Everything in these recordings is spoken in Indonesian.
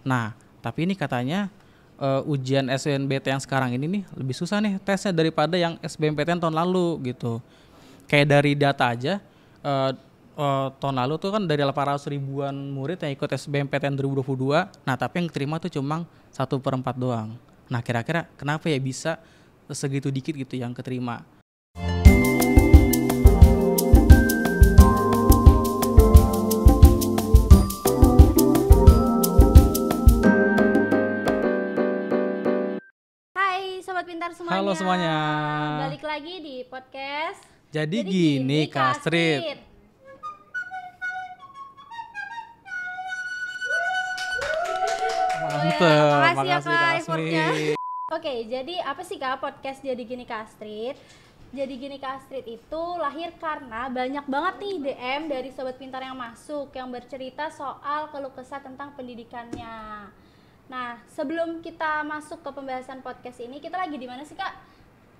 Nah, tapi ini katanya ujian SNBT yang sekarang ini nih lebih susah nih tesnya daripada yang SBMPTN tahun lalu gitu. Kayak dari data aja, eh, tahun lalu tuh kan dari 800 ribuan murid yang ikut SBMPTN 2022, nah tapi yang terima tuh cuma 1/4 doang. Nah kira-kira kenapa ya bisa segitu dikit gitu yang keterima? Hai Sobat Pintar semuanya. Halo semuanya. Balik lagi di podcast Jadi gini Kak Astrid. Mantep, Makasih ya makasih Kak Kak effortnya. Asmi. Oke, jadi apa sih Kak podcast Jadi Gini Kak Astrid? Jadi Gini Kak Astrid itu lahir karena banyak banget nih DM dari Sobat Pintar yang masuk yang bercerita soal keluh kesah tentang pendidikannya. Nah, sebelum kita masuk ke pembahasan podcast ini, kita lagi di mana sih Kak?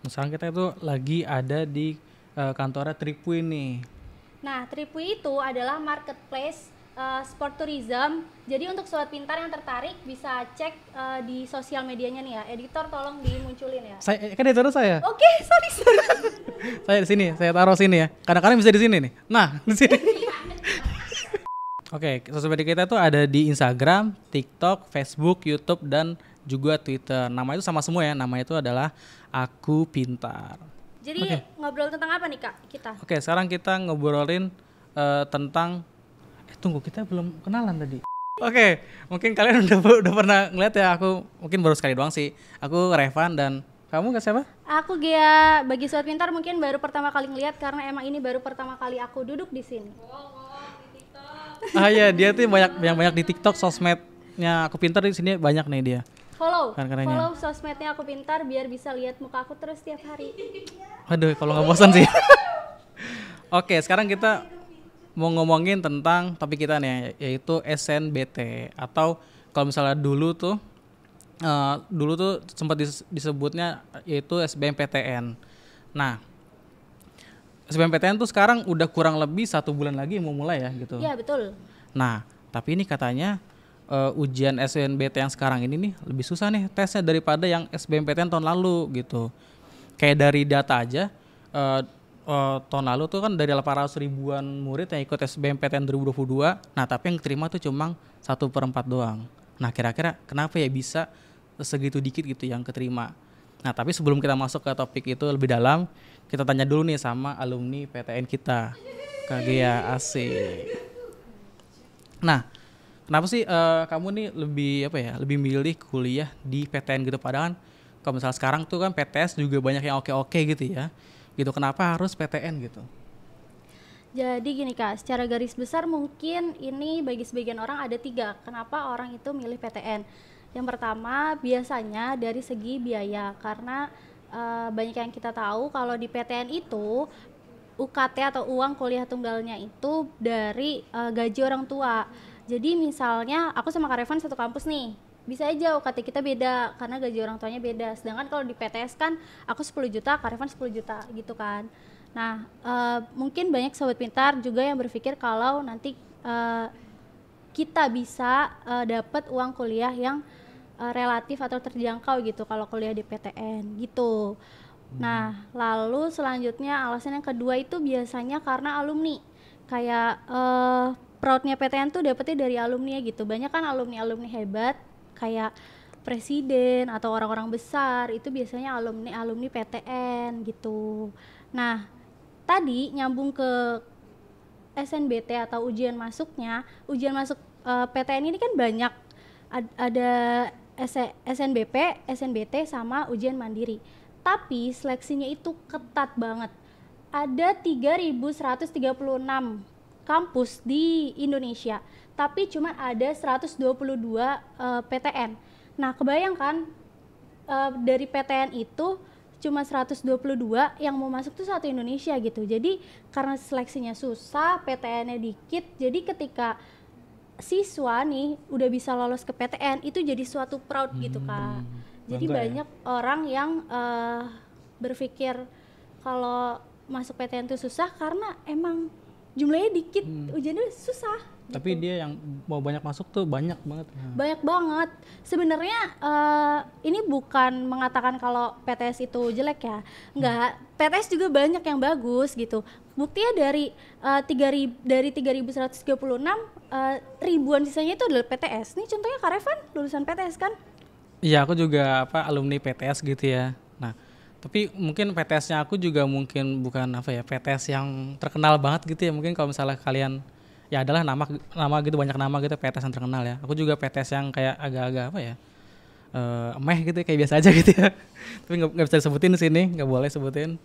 Sekarang kita itu lagi ada di kantornya Tripui nih. Nah, Tripui itu adalah marketplace sport tourism. Jadi untuk sobat pintar yang tertarik bisa cek di sosial medianya nih ya. Editor tolong dimunculin ya. Saya kan editor saya. Oke, sorry. Saya di sini, saya taruh sini ya. Kadang-kadang bisa di sini nih. Nah, di sini. Oke, sosial media kita tuh ada di Instagram, TikTok, Facebook, YouTube, dan juga Twitter. Nama itu sama semua ya. Nama itu adalah Aku Pintar. Jadi ngobrol tentang apa nih Kak kita? Oke, sekarang kita ngobrolin tentang tunggu, kita belum kenalan tadi. Oke, mungkin kalian udah pernah ngeliat ya, aku mungkin baru sekali doang sih. Aku Revan, dan kamu ke siapa? Aku Gia. Bagi sobat pintar mungkin baru pertama kali ngeliat karena emang ini baru pertama kali aku duduk di sini. Ah iya, dia tuh banyak di TikTok, sosmednya Aku Pintar di sini banyak nih dia. Follow Keren-kerennya. sosmednya Aku Pintar biar bisa lihat muka aku terus tiap hari. Aduh, kalau nggak bosan sih. Oke, sekarang kita mau ngomongin tentang topik kita nih, yaitu SNBT, atau kalau misalnya dulu tuh sempat disebutnya yaitu SBMPTN. Nah, SBMPTN tuh sekarang udah kurang lebih 1 bulan lagi mau mulai ya gitu. Iya betul. Nah, tapi ini katanya ujian SNBT yang sekarang ini nih lebih susah nih tesnya daripada yang SBMPTN tahun lalu gitu. Kayak dari data aja, tahun lalu tuh kan dari 800 ribuan murid yang ikut SBMPTN 2022, nah tapi yang terima tuh cuma 1/4 doang. Nah kira-kira kenapa ya bisa segitu dikit gitu yang keterima? Nah tapi sebelum kita masuk ke topik itu lebih dalam, kita tanya dulu nih sama alumni PTN kita, Kak Gia. Asik. Nah, kenapa sih kamu nih lebih milih kuliah di PTN gitu, padahal kan kalau misalnya sekarang tuh kan PTS juga banyak yang oke-oke gitu ya. Gitu, kenapa harus PTN gitu? Jadi gini Kak, secara garis besar mungkin ini bagi sebagian orang ada 3 kenapa orang itu milih PTN. Yang pertama biasanya dari segi biaya, karena banyak yang kita tahu kalau di PTN itu UKT atau uang kuliah tunggalnya itu dari gaji orang tua. Jadi misalnya aku sama Kak Revan satu kampus nih, bisa aja UKT kita beda karena gaji orang tuanya beda. Sedangkan kalau di PTS kan aku 10 juta, Kak Revan 10 juta gitu kan. Nah, mungkin banyak sobat pintar juga yang berpikir kalau nanti kita bisa dapat uang kuliah yang relatif atau terjangkau gitu kalau kuliah di PTN gitu. Nah, lalu selanjutnya alasan yang kedua itu biasanya karena alumni. Kayak proudnya PTN tuh dapetnya dari alumni gitu. Banyak kan alumni hebat kayak presiden atau orang-orang besar itu biasanya alumni PTN gitu. Nah, tadi nyambung ke SNBT atau ujian masuknya. Ujian masuk PTN ini kan banyak, ada SNBP, SNBT sama ujian mandiri. Tapi seleksinya itu ketat banget. Ada 3.136 kampus di Indonesia, tapi cuma ada 122 PTN. Nah, kebayangkan dari PTN itu cuma 122 yang mau masuk tuh satu Indonesia gitu. Jadi karena seleksinya susah, PTN-nya dikit, jadi ketika siswa nih udah bisa lolos ke PTN itu jadi suatu proud gitu Kak. Jadi banyak orang yang berpikir kalau masuk PTN itu susah karena emang jumlahnya dikit, ujiannya susah Tapi dia yang mau banyak masuk tuh banyak banget. Banyak banget. Sebenarnya ini bukan mengatakan kalau PTS itu jelek ya. Enggak, PTS juga banyak yang bagus gitu. Buktinya dari 3.136 ribuan sisanya itu adalah PTS. Nih contohnya Kak Revan lulusan PTS kan? Iya, aku juga alumni PTS gitu ya. Nah, tapi mungkin PTS-nya aku juga mungkin bukan PTS yang terkenal banget gitu ya. Mungkin kalau misalnya kalian ya adalah nama gitu, banyak nama gitu PTS yang terkenal ya. Aku juga PTS yang kayak agak-agak meh gitu, kayak biasa aja gitu ya. Tapi nggak bisa disebutin di sini, nggak boleh sebutin.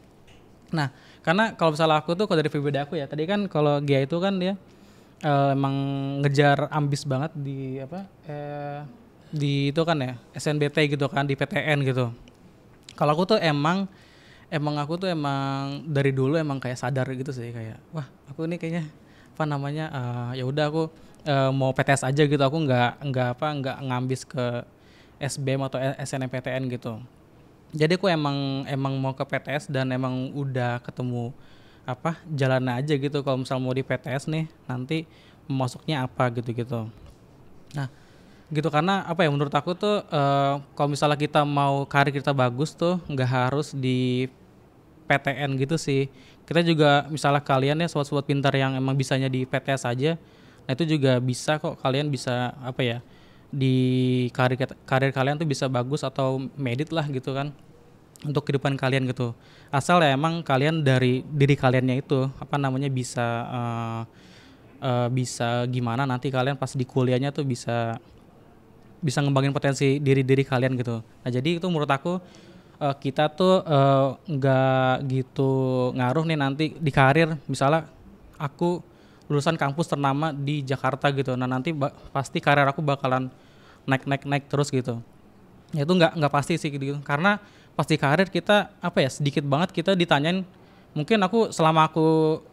Nah, karena kalau misalnya aku tuh, kalau dari pribadi aku ya, tadi kan kalau Gia itu kan dia emang ngejar ambis banget di itu kan ya SNBT gitu kan, di PTN gitu. Kalau aku tuh emang aku tuh emang dari dulu emang kayak sadar gitu sih, kayak wah aku ini kayaknya ya udah aku mau PTS aja gitu, aku nggak ngambis ke SBM atau SNMPTN gitu. Jadi aku emang mau ke PTS dan emang udah ketemu jalannya aja gitu. Kalau misal mau di PTS nih nanti masuknya apa gitu. Nah gitu, karena menurut aku tuh kalau misalnya kita mau karir kita bagus tuh nggak harus di PTN gitu sih. Kita juga misalnya kalian ya sobat-sobat pintar yang emang bisanya di PTS aja, nah itu juga bisa kok, kalian bisa di karir kalian tuh bisa bagus atau medit lah gitu kan untuk kehidupan kalian gitu. Asal ya emang kalian dari diri kaliannya itu bisa gimana nanti kalian pas di kuliahnya tuh bisa ngembangin potensi diri kalian gitu. Nah jadi itu menurut aku kita tuh nggak gitu ngaruh nih nanti di karir. Misalnya aku lulusan kampus ternama di Jakarta gitu, nah nanti pasti karir aku bakalan naik terus gitu. Ya itu nggak pasti sih gitu, karena pasti karir kita sedikit banget kita ditanyain. Mungkin aku selama aku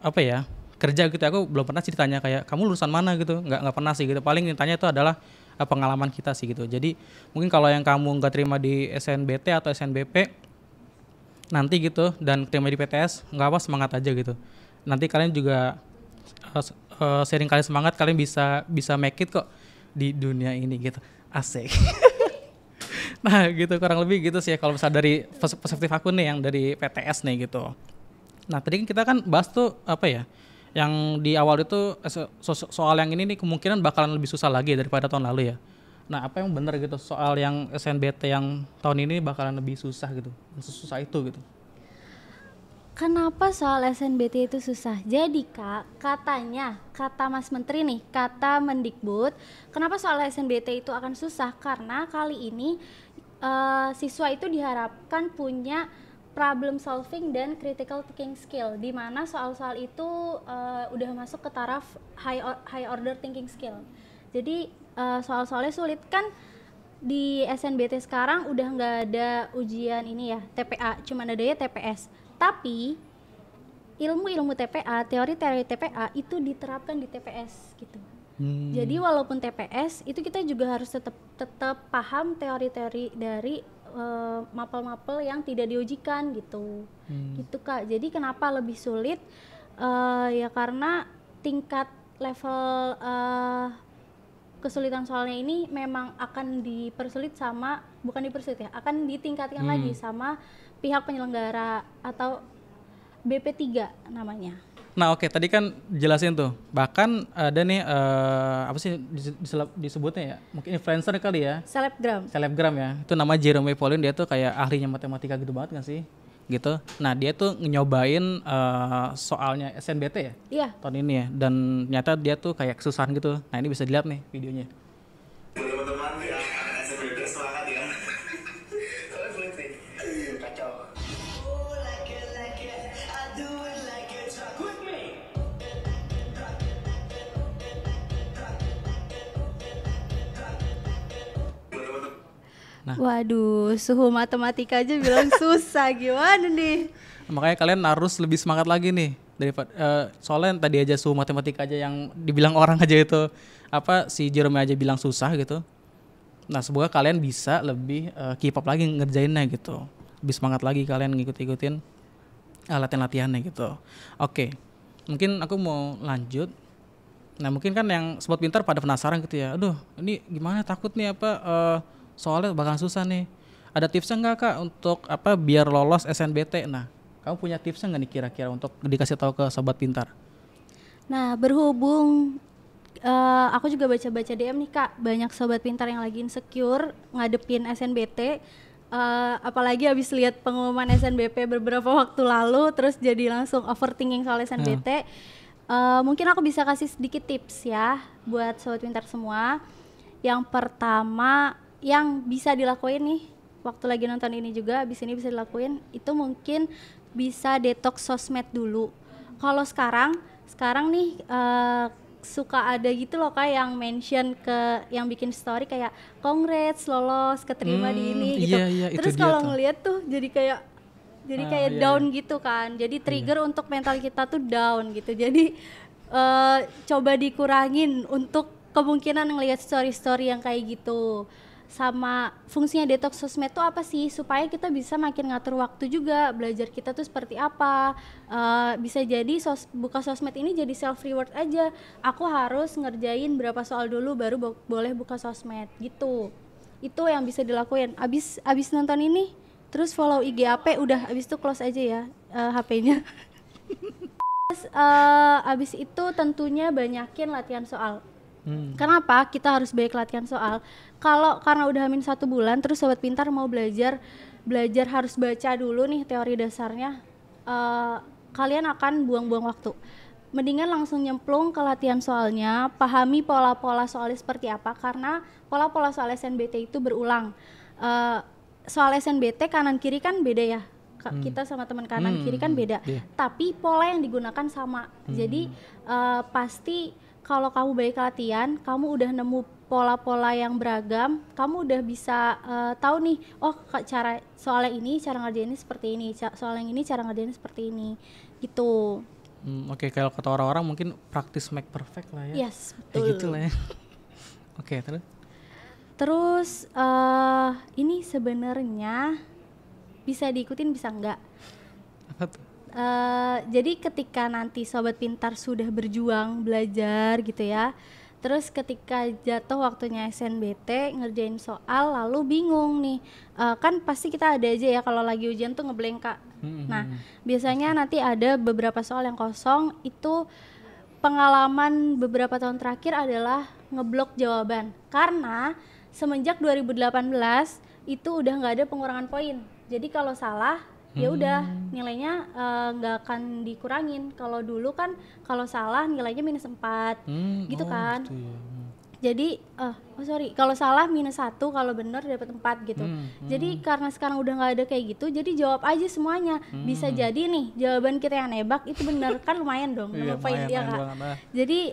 kerja gitu, aku belum pernah sih ditanya kayak kamu lulusan mana gitu, nggak pernah sih gitu. Paling ditanya itu adalah pengalaman kita sih gitu. Jadi mungkin kalau yang kamu nggak terima di SNBT atau SNBP nanti gitu dan terima di PTS, nggak apa, semangat aja gitu. Nanti kalian juga sharing kalian semangat, kalian bisa make it kok di dunia ini gitu. Asik. Nah gitu, kurang lebih gitu sih kalau misalnya dari perspektif aku nih yang dari PTS nih gitu. Nah tadi kita kan bahas tuh yang di awal itu soal yang ini nih kemungkinan bakalan lebih susah lagi daripada tahun lalu ya. Nah apa yang benar gitu soal yang SNBT yang tahun ini bakalan lebih susah gitu, susah itu gitu? Kenapa soal SNBT itu susah? Jadi Kak, kata Mas Menteri nih, kata Mendikbud, kenapa soal SNBT itu akan susah? Karena kali ini siswa itu diharapkan punya problem solving dan critical thinking skill, di mana soal-soal itu udah masuk ke taraf high order thinking skill. Jadi soal-soalnya sulit kan. Di SNBT sekarang udah nggak ada ujian ini ya, TPA, cuma adanya TPS. Tapi ilmu TPA, teori-teori TPA itu diterapkan di TPS gitu. Jadi walaupun TPS itu kita juga harus tetap paham teori-teori dari mapel-mapel yang tidak diujikan gitu. Gitu Kak. Jadi kenapa lebih sulit? Ya karena tingkat level kesulitan soalnya ini memang akan akan ditingkatkan lagi sama pihak penyelenggara atau BP3 namanya. Nah oke, tadi kan jelasin tuh, bahkan ada nih disebutnya ya, mungkin influencer kali ya, selebgram ya, itu nama Jeremy Pauline, dia tuh kayak ahlinya matematika gitu banget nggak sih gitu. Nah dia tuh nyobain soalnya SNBT ya, iya, tahun ini ya, dan ternyata dia tuh kayak kesusahan gitu. Nah ini bisa dilihat nih videonya. Teman-teman yang SNBT semangat ya. Kacau. Nah. Waduh, suhu matematika aja bilang susah, gimana nih? Makanya kalian harus lebih semangat lagi nih daripada soalnya tadi aja suhu matematika aja yang dibilang orang aja itu si Jerome aja bilang susah gitu. Nah semoga kalian bisa lebih keep up lagi ngerjainnya gitu, lebih semangat lagi kalian ngikutin latihan-latihannya gitu. Oke, mungkin aku mau lanjut Nah mungkin kan yang sobat pintar pada penasaran gitu ya, aduh ini gimana, takut nih soalnya bakalan susah nih. Ada tipsnya nggak Kak untuk biar lolos SNBT? Nah kamu punya tipsnya nggak nih kira-kira untuk dikasih tahu ke sobat pintar? Nah, berhubung aku juga baca-baca DM nih Kak, banyak sobat pintar yang lagi insecure ngadepin SNBT, apalagi habis lihat pengumuman SNBP beberapa waktu lalu, terus jadi langsung overthinking soal SNBT. Mungkin aku bisa kasih sedikit tips ya buat sobat pintar semua. Yang pertama yang bisa dilakuin nih, waktu lagi nonton ini juga, abis ini bisa dilakuin, itu mungkin bisa detox sosmed dulu. Kalau sekarang nih suka ada gitu loh Kak yang mention ke yang bikin story kayak congrats lolos keterima di ini gitu. Iya, Terus kalau ngeliat tuh jadi kayak down gitu kan. Jadi trigger untuk mental kita tuh down gitu. Jadi coba dikurangin untuk kemungkinan ngelihat story-story yang kayak gitu. Sama fungsinya detox sosmed tuh apa sih? Supaya kita bisa makin ngatur waktu juga, belajar kita tuh seperti apa. Bisa jadi buka sosmed ini jadi self reward aja. Aku harus ngerjain berapa soal dulu baru boleh buka sosmed gitu. Itu yang bisa dilakuin. Abis nonton ini terus follow IG AP, udah abis itu close aja ya HP-nya. Terus abis itu tentunya banyakin latihan soal. Kenapa kita harus banyak latihan soal? Karena udah hamin 1 bulan, terus sobat pintar mau belajar harus baca dulu nih teori dasarnya, kalian akan buang-buang waktu. Mendingan langsung nyemplung ke latihan soalnya, pahami pola-pola soalnya seperti apa, karena pola-pola soal SNBT itu berulang. Soal SNBT kanan kiri kan beda ya, kita sama teman kanan kiri kan beda, tapi pola yang digunakan sama. Jadi pasti kalau kamu baik latihan, kamu udah nemu pola-pola yang beragam, kamu udah bisa tahu nih, oh cara soalnya ini cara ngerjainnya seperti ini, soal yang ini cara ngerjainnya seperti ini, gitu. Oke, kalau kata orang-orang mungkin practice make perfect lah ya. Yes, betul. Kayak gitu lah ya. Oke, Terus ini sebenarnya bisa diikutin bisa enggak? Apa tuh? Jadi ketika nanti sobat pintar sudah berjuang belajar gitu ya, terus ketika jatuh waktunya SNBT ngerjain soal lalu bingung nih, kan pasti kita ada aja ya kalau lagi ujian tuh ngeblank Kak. Nah biasanya nanti ada beberapa soal yang kosong, itu pengalaman beberapa tahun terakhir adalah ngeblok jawaban, karena semenjak 2018 itu udah nggak ada pengurangan poin. Jadi kalau salah ya udah nilainya nggak akan dikurangin. Kalau dulu kan kalau salah nilainya -4 gitu kan. Gitu ya. Jadi kalau salah -1, kalau benar dapat 4 gitu. Jadi karena sekarang udah nggak ada kayak gitu, jadi jawab aja semuanya. Bisa jadi nih jawaban kita yang nebak itu benar kan, lumayan dong nambah poin dia Kak. Jadi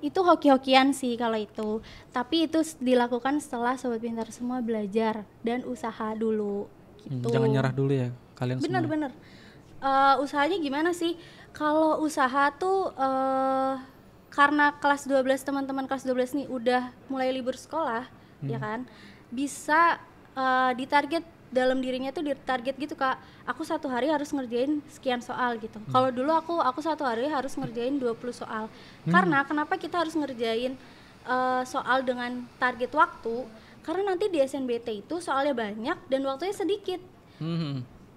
itu hoki-hokian sih kalau itu. Tapi itu dilakukan setelah sobat pintar semua belajar dan usaha dulu. Gitu. Jangan nyerah dulu ya kalian semua. Bener. Usahanya gimana sih? Kalau usaha tuh karena kelas 12 teman-teman kelas 12 nih udah mulai libur sekolah, ya kan? Bisa ditarget dalam dirinya tuh ditarget gitu Kak. Aku 1 hari harus ngerjain sekian soal gitu. Kalau dulu aku 1 hari harus ngerjain 20 soal. Karena kenapa kita harus ngerjain soal dengan target waktu? Karena nanti di SNBT itu soalnya banyak dan waktunya sedikit.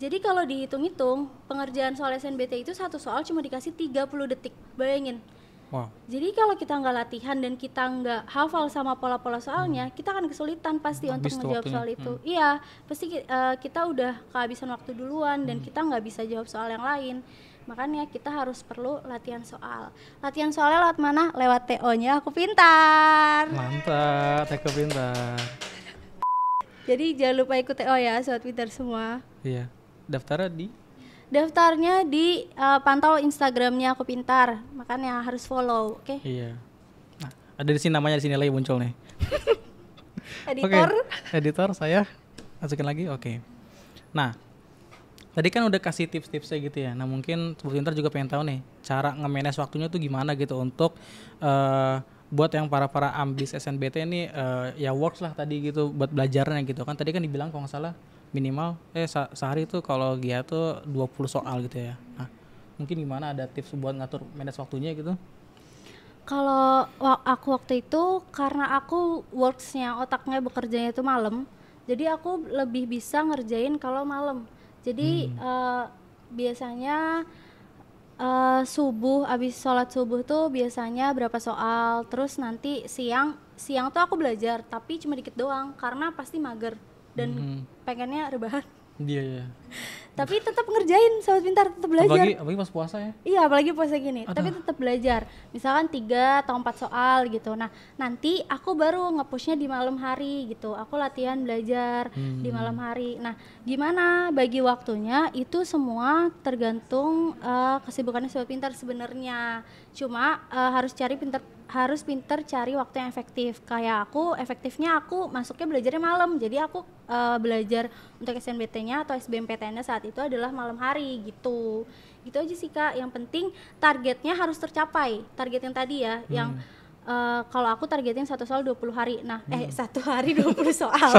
Jadi kalau dihitung-hitung pengerjaan soal SNBT itu 1 soal cuma dikasih 30 detik, bayangin. Wow. Jadi kalau kita nggak latihan dan kita nggak hafal sama pola-pola soalnya, kita akan kesulitan pasti untuk menjawab soal itu. Iya, pasti kita udah kehabisan waktu duluan dan kita nggak bisa jawab soal yang lain. Makanya kita harus perlu latihan soal. Latihan soalnya lewat mana? Lewat TO-nya Aku Pintar. Mantap, Aku Pintar. Jadi jangan lupa ikut TO ya, sobat pintar semua. Iya. Daftarnya di pantau Instagramnya Aku Pintar. Makanya harus follow, oke? Iya. Nah, ada di sini namanya, di sini lagi muncul nih. Editor. Editor saya masukin lagi. Oke. Nah, tadi kan udah kasih tips-tipsnya gitu ya. Nah mungkin sobat pintar juga pengen tahu nih cara nge-manage waktunya tuh gimana gitu untuk buat yang para ambis SNBT ini ya works lah tadi gitu buat belajarnya gitu kan. Tadi kan dibilang kalau nggak salah minimal sehari tuh kalau dia tuh 20 soal gitu ya. Nah mungkin gimana, ada tips buat ngatur manage waktunya gitu? Kalau aku waktu itu karena aku worksnya otaknya bekerjanya itu malam, jadi aku lebih bisa ngerjain kalau malam. Jadi biasanya subuh, abis sholat subuh tuh biasanya berapa soal, terus nanti siang tuh aku belajar tapi cuma dikit doang karena pasti mager dan pengennya rebahan. Iya. Tapi tetap ngerjain, Sobat Pintar, tetap belajar. Apalagi pas puasa ya. Iya, apalagi puasa gini. Tapi tetap belajar. Misalkan 3 atau 4 soal gitu. Nah, nanti aku baru nge-pushnya di malam hari gitu. Aku latihan belajar di malam hari. Nah, gimana bagi waktunya itu semua tergantung kesibukannya Sobat Pintar sebenarnya. Cuma harus pinter cari waktu yang efektif. Kayak aku, efektifnya aku masuknya belajarnya malam. Jadi aku belajar untuk SNBT-nya atau SBMPTN-nya saat itu adalah malam hari gitu. Gitu aja sih Kak. Yang penting targetnya harus tercapai. Target yang tadi ya, yang kalau aku targetin 1 soal 20 hari. Nah, 1 hari 20 soal.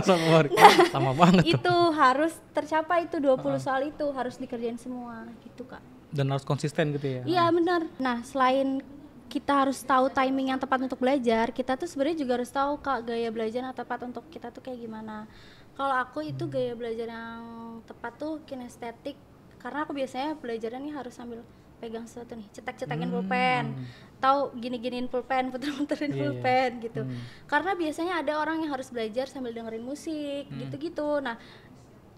Lama banget tuh. Itu harus tercapai, itu 20 soal itu harus dikerjain semua gitu Kak. Dan harus konsisten gitu ya. Iya benar. Nah, selain kita harus tahu timing yang tepat untuk belajar, kita tuh sebenarnya juga harus tahu Kak gaya belajar yang tepat untuk kita tuh kayak gimana. Kalau aku itu gaya belajar yang tepat tuh kinestetik, karena aku biasanya belajarnya nih harus sambil pegang sesuatu nih, cetak-cetakin pulpen, tahu gini-giniin pulpen, puter-puterin pulpen gitu. Karena biasanya ada orang yang harus belajar sambil dengerin musik, gitu-gitu. Nah,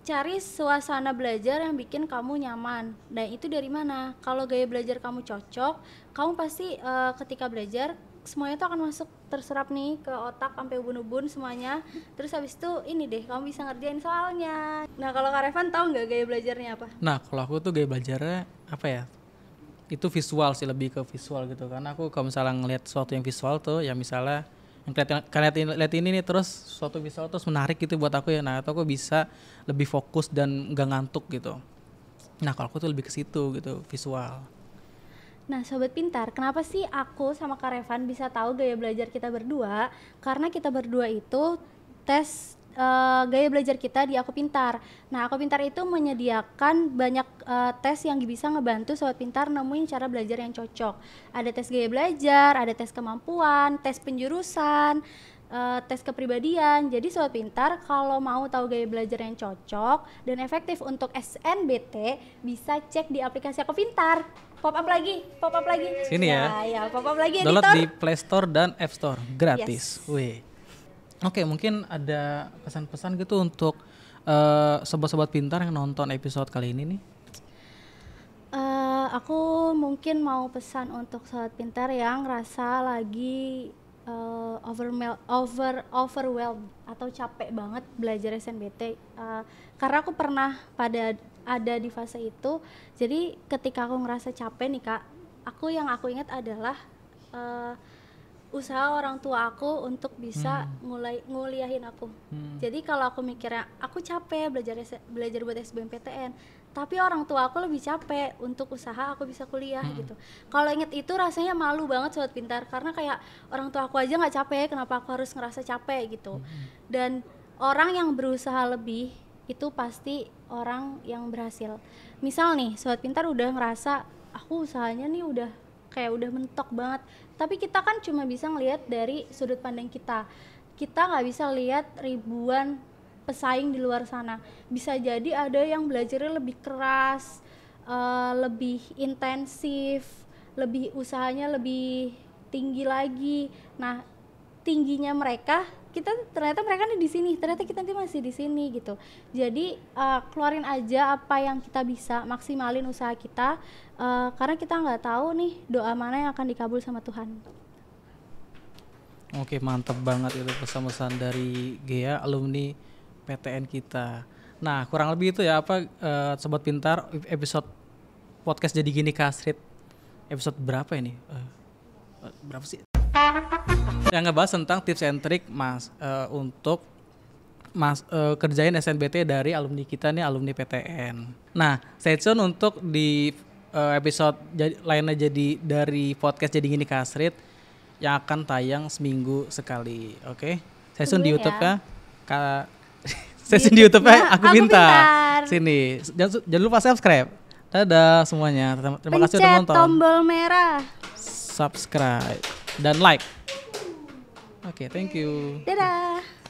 cari suasana belajar yang bikin kamu nyaman. Dan itu dari mana? Kalau gaya belajar kamu cocok, kamu pasti ketika belajar semuanya tuh akan masuk terserap nih ke otak sampai ubun-ubun semuanya. Terus habis itu ini deh, kamu bisa ngerjain soalnya. Nah, kalau Kak Revan tahu nggak gaya belajarnya apa? Nah, kalau aku tuh gaya belajarnya apa ya? Itu visual sih, lebih ke visual gitu. Karena aku kalau misalnya ngelihat sesuatu yang visual tuh, ya misalnya yang kalian lihat ini nih, terus suatu visual terus menarik gitu buat aku ya. Nah, atau aku bisa lebih fokus dan nggak ngantuk gitu. Nah, kalau aku tuh lebih ke situ gitu, visual. Nah, Sobat Pintar, kenapa sih aku sama Kak Revan bisa tahu gaya belajar kita berdua? Karena kita berdua itu tes gaya belajar kita di Aku Pintar. Nah, Aku Pintar itu menyediakan banyak tes yang bisa ngebantu Sobat Pintar nemuin cara belajar yang cocok. Ada tes gaya belajar, ada tes kemampuan, tes penjurusan, tes kepribadian. Jadi Sobat Pintar kalau mau tahu gaya belajar yang cocok dan efektif untuk SNBT, bisa cek di aplikasi Aku Pintar. Pop up lagi. Sini ya. Ya, pop up lagi Download editor. di Play Store dan App Store, gratis. Yes. Wih. Oke, mungkin ada pesan-pesan gitu untuk sobat-sobat pintar yang nonton episode kali ini nih. Aku mungkin mau pesan untuk Sobat Pintar yang rasa lagi overwhelmed atau capek banget belajar SNBT, karena aku pernah ada di fase itu. Jadi ketika aku ngerasa capek nih Kak, yang aku ingat adalah usaha orang tua aku untuk bisa nguliahin aku. Jadi kalau aku mikirnya aku capek belajar buat SBMPTN, tapi orang tua aku lebih capek untuk usaha aku bisa kuliah gitu. Kalau inget itu rasanya malu banget Sobat Pintar, karena kayak orang tua aku aja nggak capek, kenapa aku harus ngerasa capek gitu. Dan orang yang berusaha lebih itu pasti orang yang berhasil. Misal nih Sobat Pintar udah ngerasa aku usahanya nih udah mentok banget, tapi kita kan cuma bisa ngelihat dari sudut pandang kita nggak bisa lihat ribuan pesaing di luar sana. Bisa jadi ada yang belajarnya lebih keras, lebih intensif, lebih usahanya lebih tinggi lagi. Nah, tingginya mereka, ternyata mereka nih di sini, ternyata kita nanti masih di sini gitu. Jadi keluarin aja apa yang kita bisa, maksimalin usaha kita, karena kita nggak tahu nih doa mana yang akan dikabul sama Tuhan. Oke, mantap banget itu pesan-pesan dari Gea, alumni PTN kita. Nah, kurang lebih itu ya Sobat Pintar, episode podcast Jadi Gini Kasrit episode berapa ini? Berapa sih? Yang ngebahas tentang tips and trick untuk kerjain SNBT dari alumni kita nih, alumni PTN. Nah, stay tune untuk di episode lainnya dari podcast Jadi Gini Kasrit yang akan tayang seminggu sekali. Oke? Stay tune di YouTube ya. Stay tune di YouTube ya, Aku Pintar. Sini. Jangan lupa subscribe. Dadah semuanya. Terima kasih udah nonton. Pencet tombol merah. Subscribe. dan like. Oke, thank you. Dadah.